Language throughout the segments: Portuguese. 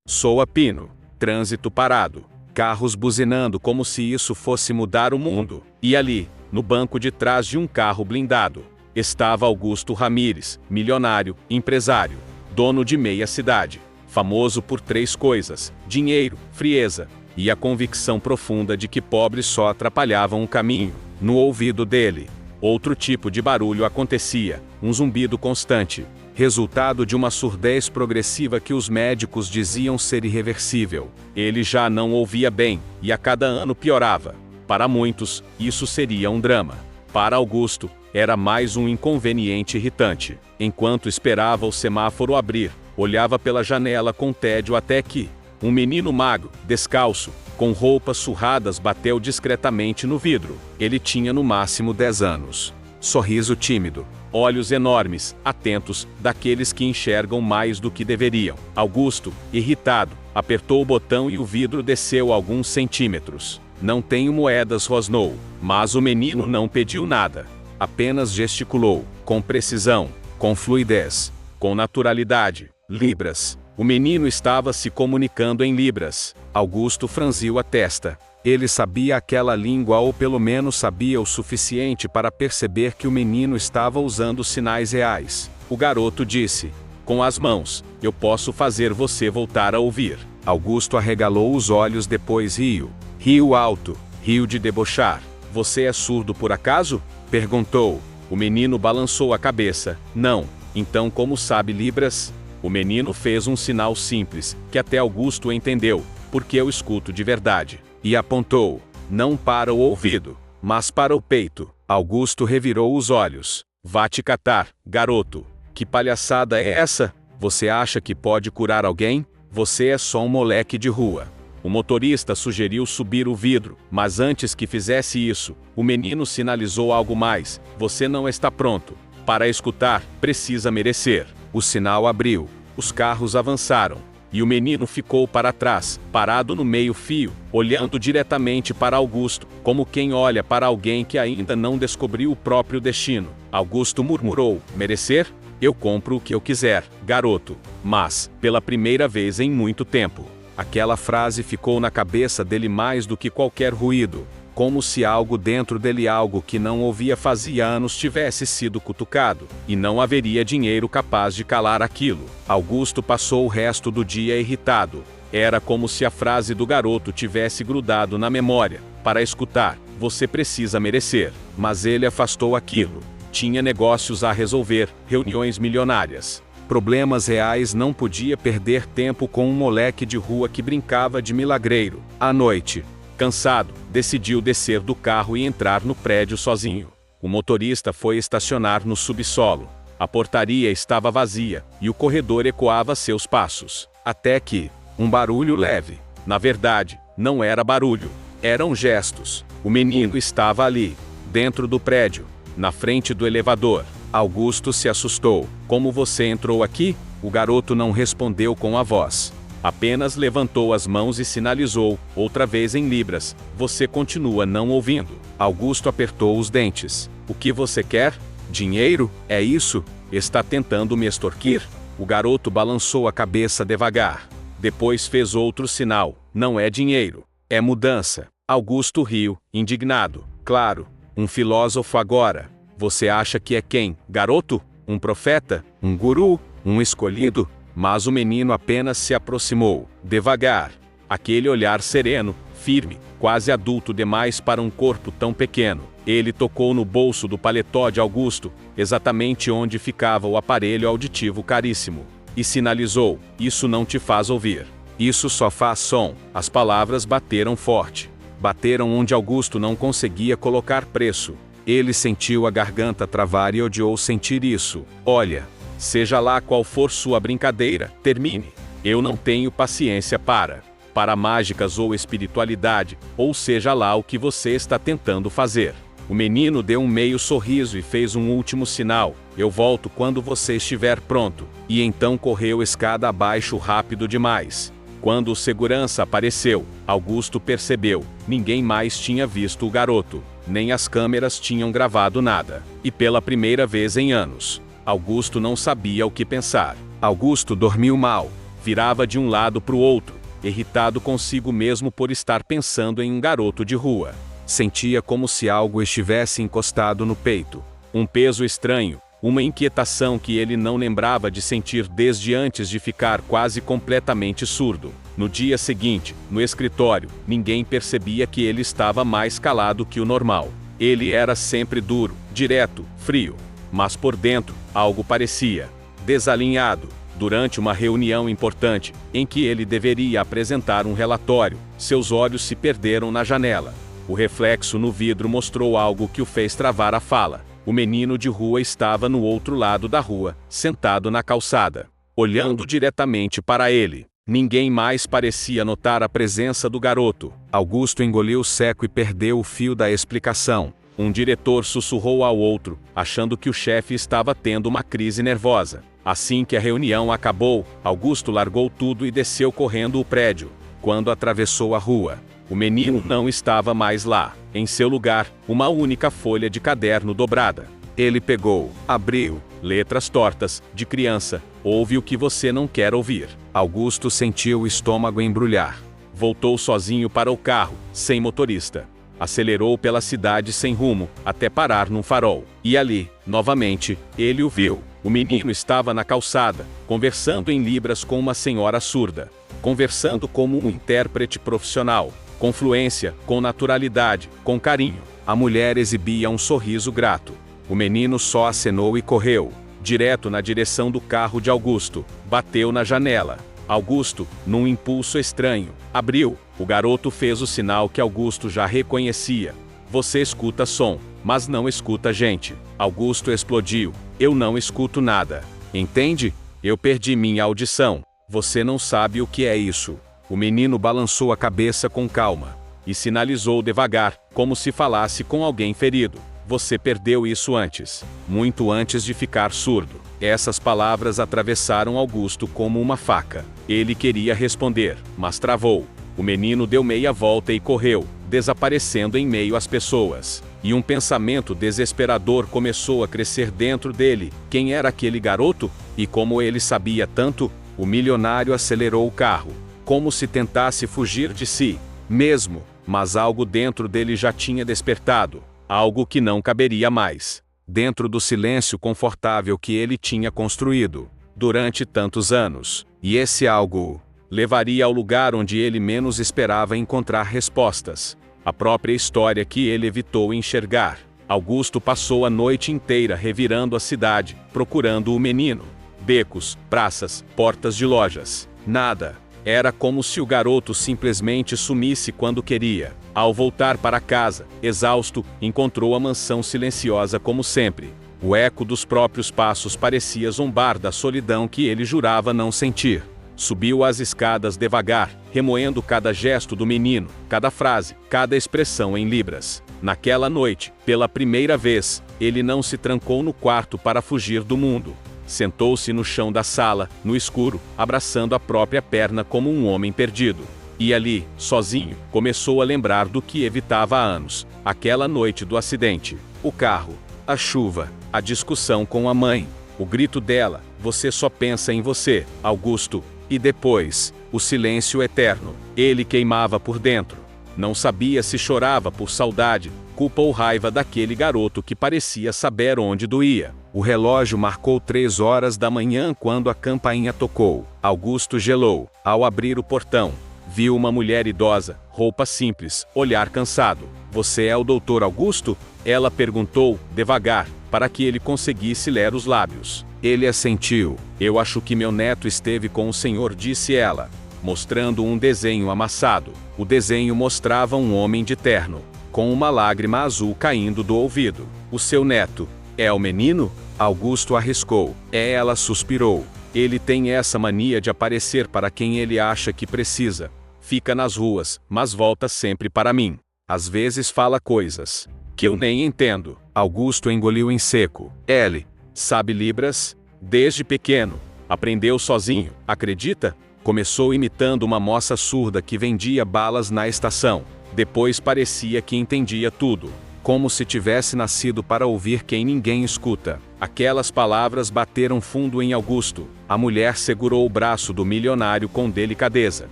Soa pino. Trânsito parado. Carros buzinando como se isso fosse mudar o mundo. E ali, no banco de trás de um carro blindado, estava Augusto Ramírez, milionário, empresário, dono de meia cidade, famoso por 3 coisas: dinheiro, frieza e a convicção profunda de que pobres só atrapalhavam o caminho. No ouvido dele, outro tipo de barulho acontecia, um zumbido constante, resultado de uma surdez progressiva que os médicos diziam ser irreversível. Ele já não ouvia bem, e a cada ano piorava. Para muitos, isso seria um drama. Para Augusto, era mais um inconveniente irritante. Enquanto esperava o semáforo abrir, olhava pela janela com tédio até que um menino magro, descalço, com roupas surradas bateu discretamente no vidro. Ele tinha no máximo 10 anos. Sorriso tímido, olhos enormes, atentos, daqueles que enxergam mais do que deveriam. Augusto, irritado, apertou o botão e o vidro desceu alguns centímetros. "Não tenho moedas", rosnou, mas o menino não pediu nada. Apenas gesticulou, com precisão, com fluidez, com naturalidade. "Libras." O menino estava se comunicando em libras. Augusto franziu a testa. Ele sabia aquela língua, ou pelo menos sabia o suficiente para perceber que o menino estava usando sinais reais. O garoto disse: "Com as mãos, eu posso fazer você voltar a ouvir." Augusto arregalou os olhos, depois riu. Riu alto, riu de debochar. "Você é surdo por acaso?" perguntou. O menino balançou a cabeça. "Não." "Então como sabe libras?" O menino fez um sinal simples, que até Augusto entendeu: "Porque eu escuto de verdade." E apontou, não para o ouvido, mas para o peito. Augusto revirou os olhos. "Vá te catar, garoto. Que palhaçada é essa? Você acha que pode curar alguém? Você é só um moleque de rua." O motorista sugeriu subir o vidro, mas antes que fizesse isso, o menino sinalizou algo mais: "Você não está pronto. Para escutar, precisa merecer." O sinal abriu, os carros avançaram, e o menino ficou para trás, parado no meio-fio, olhando diretamente para Augusto, como quem olha para alguém que ainda não descobriu o próprio destino. Augusto murmurou: "Merecer? Eu compro o que eu quiser, garoto." Mas, pela primeira vez em muito tempo, aquela frase ficou na cabeça dele mais do que qualquer ruído, como se algo dentro dele, algo que não ouvia fazia anos, tivesse sido cutucado, e não haveria dinheiro capaz de calar aquilo. Augusto passou o resto do dia irritado. Era como se a frase do garoto tivesse grudado na memória. Para escutar, você precisa merecer. Mas ele afastou aquilo. Tinha negócios a resolver, reuniões milionárias, problemas reais. Não podia perder tempo com um moleque de rua que brincava de milagreiro. À noite, cansado, decidiu descer do carro e entrar no prédio sozinho. O motorista foi estacionar no subsolo. A portaria estava vazia, e o corredor ecoava seus passos. Até que, um barulho leve. Na verdade, não era barulho. Eram gestos. O menino estava ali, dentro do prédio, na frente do elevador. Augusto se assustou. "Como você entrou aqui?" O garoto não respondeu com a voz. Apenas levantou as mãos e sinalizou, outra vez em libras: "Você continua não ouvindo." Augusto apertou os dentes. "O que você quer? Dinheiro? É isso? Está tentando me extorquir?" O garoto balançou a cabeça devagar. Depois fez outro sinal: "Não é dinheiro. É mudança." Augusto riu, indignado. "Claro, um filósofo agora. Você acha que é quem, garoto? Um profeta? Um guru? Um escolhido?" Mas o menino apenas se aproximou, devagar. Aquele olhar sereno, firme, quase adulto demais para um corpo tão pequeno. Ele tocou no bolso do paletó de Augusto, exatamente onde ficava o aparelho auditivo caríssimo, e sinalizou: "Isso não te faz ouvir. Isso só faz som." As palavras bateram forte. Bateram onde Augusto não conseguia colocar preço. Ele sentiu a garganta travar e odiou sentir isso. "Olha, seja lá qual for sua brincadeira, termine. Eu não tenho paciência para mágicas ou espiritualidade, ou seja lá o que você está tentando fazer." O menino deu um meio sorriso e fez um último sinal: "Eu volto quando você estiver pronto." E então correu escada abaixo rápido demais. Quando o segurança apareceu, Augusto percebeu: ninguém mais tinha visto o garoto, nem as câmeras tinham gravado nada. E pela primeira vez em anos, Augusto não sabia o que pensar. Augusto dormiu mal. Virava de um lado para o outro, irritado consigo mesmo por estar pensando em um garoto de rua. Sentia como se algo estivesse encostado no peito. Um peso estranho, uma inquietação que ele não lembrava de sentir desde antes de ficar quase completamente surdo. No dia seguinte, no escritório, ninguém percebia que ele estava mais calado que o normal. Ele era sempre duro, direto, frio. Mas por dentro, algo parecia desalinhado. Durante uma reunião importante, em que ele deveria apresentar um relatório, seus olhos se perderam na janela. O reflexo no vidro mostrou algo que o fez travar a fala. O menino de rua estava no outro lado da rua, sentado na calçada, olhando diretamente para ele. Ninguém mais parecia notar a presença do garoto. Augusto engoliu seco e perdeu o fio da explicação. Um diretor sussurrou ao outro, achando que o chefe estava tendo uma crise nervosa. Assim que a reunião acabou, Augusto largou tudo e desceu correndo o prédio. Quando atravessou a rua, o menino não estava mais lá. Em seu lugar, uma única folha de caderno dobrada. Ele pegou, abriu, letras tortas, de criança. Ouve o que você não quer ouvir. Augusto sentiu o estômago embrulhar. Voltou sozinho para o carro, sem motorista. Acelerou pela cidade sem rumo, até parar num farol. E ali, novamente, ele o viu. O menino estava na calçada, conversando em libras com uma senhora surda. Conversando como um intérprete profissional. Com fluência, com naturalidade, com carinho. A mulher exibia um sorriso grato. O menino só acenou e correu, direto na direção do carro de Augusto. Bateu na janela. Augusto, num impulso estranho, abriu. O garoto fez o sinal que Augusto já reconhecia. Você escuta som, mas não escuta gente. Augusto explodiu. Eu não escuto nada. Entende? Eu perdi minha audição. Você não sabe o que é isso. O menino balançou a cabeça com calma e sinalizou devagar, como se falasse com alguém ferido. Você perdeu isso antes, muito antes de ficar surdo. Essas palavras atravessaram Augusto como uma faca. Ele queria responder, mas travou. O menino deu meia volta e correu, desaparecendo em meio às pessoas. E um pensamento desesperador começou a crescer dentro dele. Quem era aquele garoto? E como ele sabia tanto? O milionário acelerou o carro, como se tentasse fugir de si mesmo, mas algo dentro dele já tinha despertado. Algo que não caberia mais, dentro do silêncio confortável que ele tinha construído durante tantos anos. E esse algo levaria ao lugar onde ele menos esperava encontrar respostas. A própria história que ele evitou enxergar. Augusto passou a noite inteira revirando a cidade, procurando o menino. Becos, praças, portas de lojas. Nada. Era como se o garoto simplesmente sumisse quando queria. Ao voltar para casa, exausto, encontrou a mansão silenciosa como sempre. O eco dos próprios passos parecia zombar da solidão que ele jurava não sentir. Subiu as escadas devagar, remoendo cada gesto do menino, cada frase, cada expressão em libras. Naquela noite, pela primeira vez, ele não se trancou no quarto para fugir do mundo. Sentou-se no chão da sala, no escuro, abraçando a própria perna como um homem perdido. E ali, sozinho, começou a lembrar do que evitava há anos. Aquela noite do acidente. O carro, a chuva, a discussão com a mãe. O grito dela, você só pensa em você, Augusto. E depois, o silêncio eterno. Ele queimava por dentro. Não sabia se chorava por saudade, culpa ou raiva daquele garoto que parecia saber onde doía. O relógio marcou 3 horas da manhã quando a campainha tocou. Augusto gelou. Ao abrir o portão, viu uma mulher idosa, roupa simples, olhar cansado. Você é o Dr. Augusto? Ela perguntou, devagar, para que ele conseguisse ler os lábios. Ele assentiu. Eu acho que meu neto esteve com o senhor, disse ela, mostrando um desenho amassado. O desenho mostrava um homem de terno, com uma lágrima azul caindo do ouvido. O seu neto é o menino? Augusto arriscou. Ela suspirou. Ele tem essa mania de aparecer para quem ele acha que precisa. Fica nas ruas, mas volta sempre para mim. Às vezes fala coisas que eu nem entendo. Augusto engoliu em seco. Ele sabe libras? Desde pequeno. Aprendeu sozinho, acredita? Começou imitando uma moça surda que vendia balas na estação. Depois parecia que entendia tudo. Como se tivesse nascido para ouvir quem ninguém escuta. Aquelas palavras bateram fundo em Augusto. A mulher segurou o braço do milionário com delicadeza.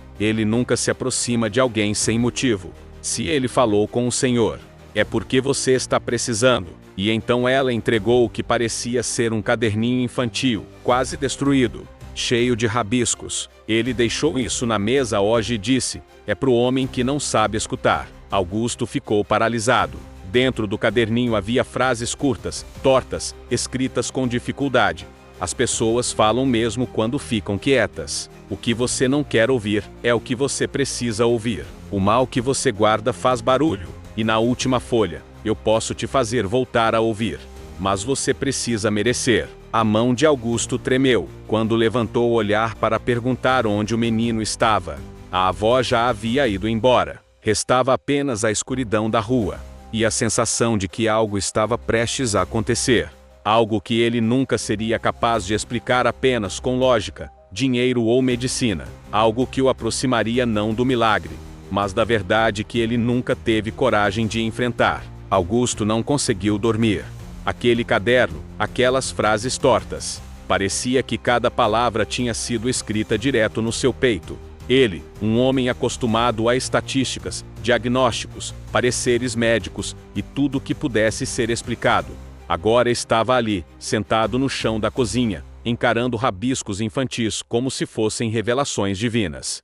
Ele nunca se aproxima de alguém sem motivo. Se ele falou com o Senhor, é porque você está precisando. E então ela entregou o que parecia ser um caderninho infantil, quase destruído, cheio de rabiscos. Ele deixou isso na mesa hoje e disse: é para o homem que não sabe escutar. Augusto ficou paralisado. Dentro do caderninho havia frases curtas, tortas, escritas com dificuldade. As pessoas falam mesmo quando ficam quietas. O que você não quer ouvir é o que você precisa ouvir. O mal que você guarda faz barulho. E na última folha, eu posso te fazer voltar a ouvir. Mas você precisa merecer. A mão de Augusto tremeu quando levantou o olhar para perguntar onde o menino estava. A avó já havia ido embora. Restava apenas a escuridão da rua. E a sensação de que algo estava prestes a acontecer. Algo que ele nunca seria capaz de explicar apenas com lógica, dinheiro ou medicina. Algo que o aproximaria não do milagre, mas da verdade que ele nunca teve coragem de enfrentar. Augusto não conseguiu dormir. Aquele caderno, aquelas frases tortas. Parecia que cada palavra tinha sido escrita direto no seu peito. Ele, um homem acostumado a estatísticas, diagnósticos, pareceres médicos e tudo que pudesse ser explicado, agora estava ali, sentado no chão da cozinha, encarando rabiscos infantis como se fossem revelações divinas.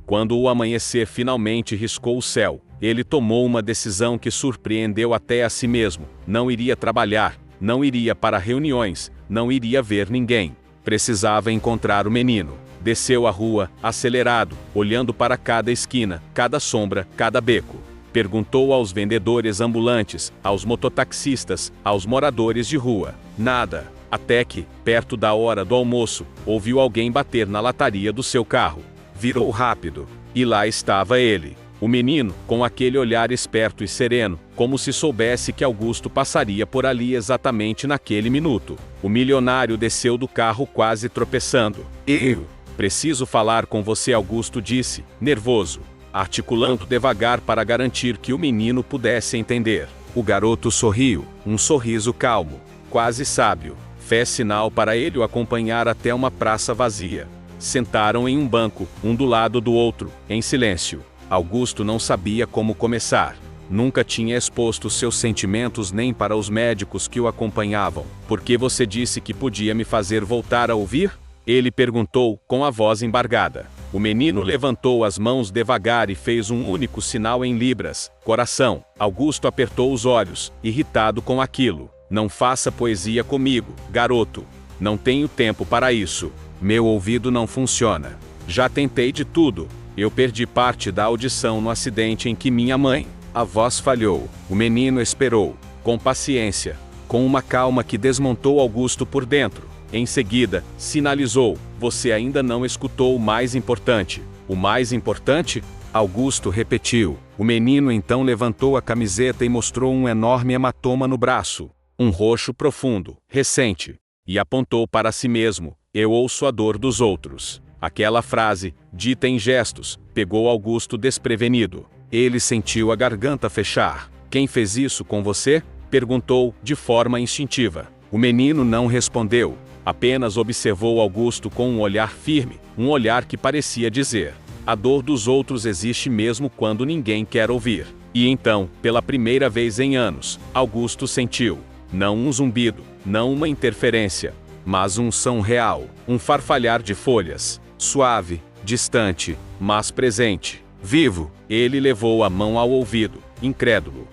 Quando o amanhecer finalmente riscou o céu, ele tomou uma decisão que surpreendeu até a si mesmo. Não iria trabalhar, não iria para reuniões, não iria ver ninguém. Precisava encontrar o menino. Desceu a rua, acelerado, olhando para cada esquina, cada sombra, cada beco. Perguntou aos vendedores ambulantes, aos mototaxistas, aos moradores de rua. Nada. Até que, perto da hora do almoço, ouviu alguém bater na lataria do seu carro. Virou rápido. E lá estava ele. O menino, com aquele olhar esperto e sereno, como se soubesse que Augusto passaria por ali exatamente naquele minuto. O milionário desceu do carro quase tropeçando. Eu preciso falar com você, Augusto disse, nervoso, articulando devagar para garantir que o menino pudesse entender. O garoto sorriu, um sorriso calmo, quase sábio. Fez sinal para ele o acompanhar até uma praça vazia. Sentaram em um banco, um do lado do outro, em silêncio. Augusto não sabia como começar. Nunca tinha exposto seus sentimentos nem para os médicos que o acompanhavam. Por que você disse que podia me fazer voltar a ouvir? Ele perguntou, com a voz embargada. O menino levantou as mãos devagar e fez um único sinal em libras, coração. Augusto apertou os olhos, irritado com aquilo. Não faça poesia comigo, garoto. Não tenho tempo para isso. Meu ouvido não funciona. Já tentei de tudo. Eu perdi parte da audição no acidente em que minha mãe. A voz falhou. O menino esperou, com paciência, com uma calma que desmontou Augusto por dentro. Em seguida, sinalizou: você ainda não escutou o mais importante. O mais importante? Augusto repetiu. O menino então levantou a camiseta e mostrou um enorme hematoma no braço. Um roxo profundo, recente. E apontou para si mesmo: eu ouço a dor dos outros. Aquela frase, dita em gestos, pegou Augusto desprevenido. Ele sentiu a garganta fechar. Quem fez isso com você? Perguntou, de forma instintiva. O menino não respondeu. Apenas observou Augusto com um olhar firme, um olhar que parecia dizer: a dor dos outros existe mesmo quando ninguém quer ouvir. E então, pela primeira vez em anos, Augusto sentiu, não um zumbido, não uma interferência, mas um som real, um farfalhar de folhas, suave, distante, mas presente, vivo. Ele levou a mão ao ouvido, incrédulo.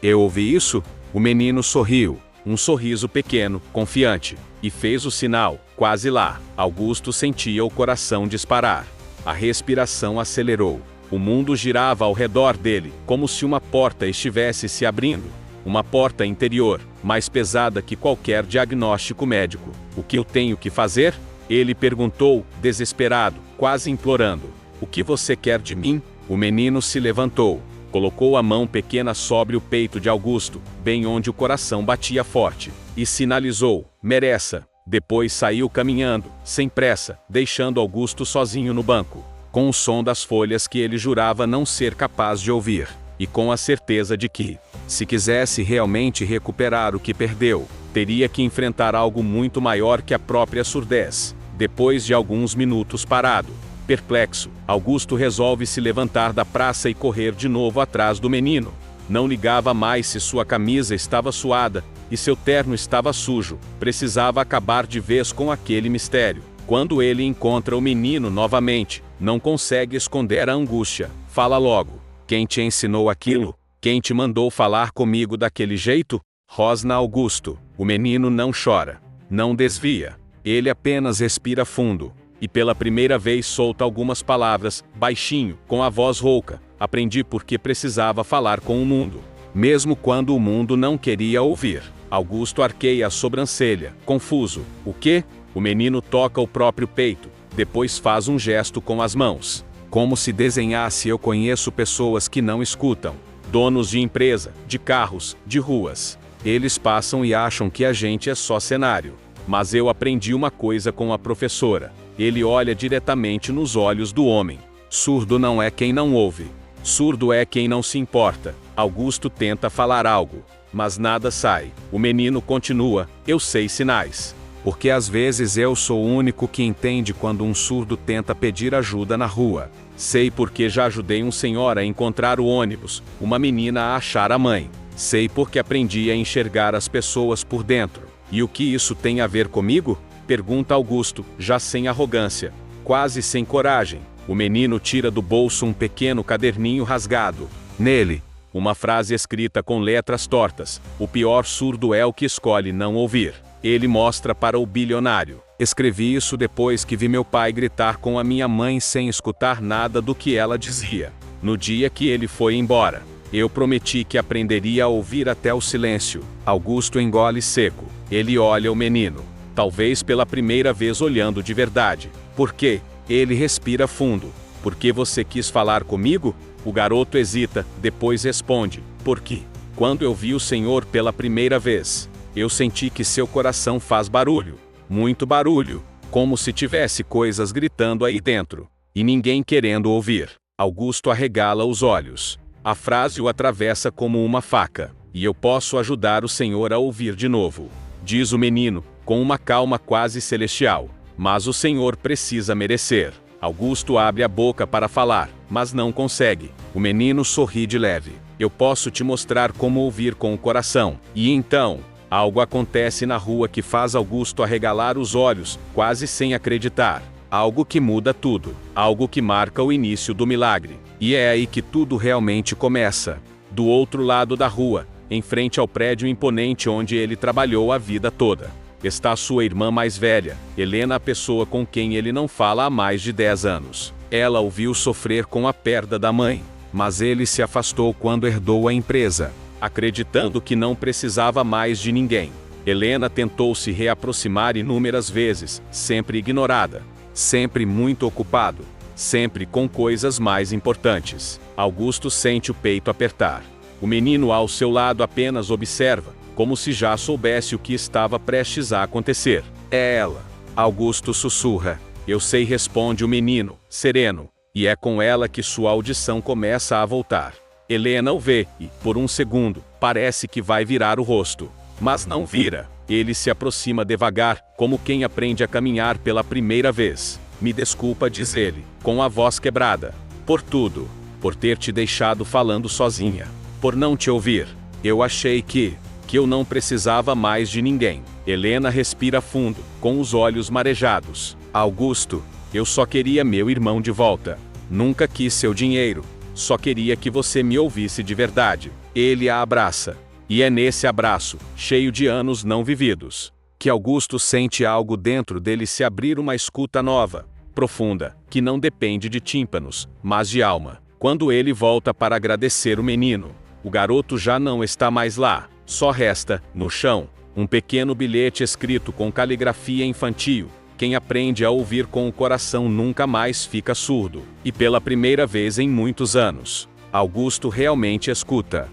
Eu ouvi isso? O menino sorriu, um sorriso pequeno, confiante. E fez o sinal, quase lá. Augusto sentia o coração disparar. A respiração acelerou. O mundo girava ao redor dele, como se uma porta estivesse se abrindo. Uma porta interior, mais pesada que qualquer diagnóstico médico. O que eu tenho que fazer? Ele perguntou, desesperado, quase implorando. O que você quer de mim? O menino se levantou. Colocou a mão pequena sobre o peito de Augusto, bem onde o coração batia forte, e sinalizou: mereça. Depois saiu caminhando, sem pressa, deixando Augusto sozinho no banco, com o som das folhas que ele jurava não ser capaz de ouvir, e com a certeza de que, se quisesse realmente recuperar o que perdeu, Teria que enfrentar algo muito maior que a própria surdez. Depois de alguns minutos parado, perplexo, Augusto resolve se levantar da praça e correr de novo atrás do menino. Não ligava mais se sua camisa estava suada e seu terno estava sujo. Precisava acabar de vez com aquele mistério. Quando ele encontra o menino novamente, não consegue esconder a angústia. Fala logo. Quem te ensinou aquilo? Quem te mandou falar comigo daquele jeito? Rosna Augusto. O menino não chora. Não desvia. Ele apenas respira fundo. E pela primeira vez solta algumas palavras, baixinho, com a voz rouca. Aprendi porque precisava falar com o mundo. Mesmo quando o mundo não queria ouvir. Augusto arqueia a sobrancelha, confuso. O quê? O menino toca o próprio peito. Depois faz um gesto com as mãos. Como se desenhasse: eu conheço pessoas que não escutam. Donos de empresa, de carros, de ruas. Eles passam e acham que a gente é só cenário. Mas eu aprendi uma coisa com a professora. Ele olha diretamente nos olhos do homem. Surdo não é quem não ouve. Surdo é quem não se importa. Augusto tenta falar algo, mas nada sai. O menino continua: eu sei sinais. Porque às vezes eu sou o único que entende quando um surdo tenta pedir ajuda na rua. Sei porque já ajudei um senhor a encontrar o ônibus, uma menina a achar a mãe. Sei porque aprendi a enxergar as pessoas por dentro. E o que isso tem a ver comigo? Pergunta Augusto, já sem arrogância, quase sem coragem. O menino tira do bolso um pequeno caderninho rasgado. Nele, uma frase escrita com letras tortas: o pior surdo é o que escolhe não ouvir. Ele mostra para o bilionário. Escrevi isso depois que vi meu pai gritar com a minha mãe sem escutar nada do que ela dizia. No dia que ele foi embora, eu prometi que aprenderia a ouvir até o silêncio. Augusto engole seco. Ele olha o menino, talvez pela primeira vez olhando de verdade. Por quê? Ele respira fundo. Por que você quis falar comigo? O garoto hesita, depois responde: por quê? Quando eu vi o Senhor pela primeira vez, eu senti que seu coração faz barulho. Muito barulho. Como se tivesse coisas gritando aí dentro. E ninguém querendo ouvir. Augusto arregala os olhos. A frase o atravessa como uma faca. E eu posso ajudar o Senhor a ouvir de novo. Diz o menino, com uma calma quase celestial. Mas o Senhor precisa merecer. Augusto abre a boca para falar, mas não consegue. O menino sorri de leve. Eu posso te mostrar como ouvir com o coração. E então, algo acontece na rua que faz Augusto arregalar os olhos, quase sem acreditar. Algo que muda tudo. Algo que marca o início do milagre. E é aí que tudo realmente começa. Do outro lado da rua, em frente ao prédio imponente onde ele trabalhou a vida toda, está sua irmã mais velha, Helena, a pessoa com quem ele não fala há mais de 10 anos. Ela o viu sofrer com a perda da mãe, mas ele se afastou quando herdou a empresa, acreditando que não precisava mais de ninguém. Helena tentou se reaproximar inúmeras vezes, sempre ignorada, sempre muito ocupado, sempre com coisas mais importantes. Augusto sente o peito apertar. O menino ao seu lado apenas observa, como se já soubesse o que estava prestes a acontecer. É ela. Augusto sussurra. Eu sei, responde o menino, sereno. E é com ela que sua audição começa a voltar. Helena o vê e, por um segundo, parece que vai virar o rosto. Mas não vira. Ele se aproxima devagar, como quem aprende a caminhar pela primeira vez. Me desculpa, diz ele, com a voz quebrada. Por tudo. Por ter te deixado falando sozinha. Por não te ouvir. Eu achei que eu não precisava mais de ninguém. Helena respira fundo, com os olhos marejados. Augusto, eu só queria meu irmão de volta. Nunca quis seu dinheiro. Só queria que você me ouvisse de verdade. Ele a abraça. E é nesse abraço, cheio de anos não vividos, que Augusto sente algo dentro dele se abrir, uma escuta nova, profunda, que não depende de tímpanos, mas de alma. Quando ele volta para agradecer o menino, o garoto já não está mais lá. Só resta, no chão, um pequeno bilhete escrito com caligrafia infantil. Quem aprende a ouvir com o coração nunca mais fica surdo. E pela primeira vez em muitos anos, Augusto realmente escuta.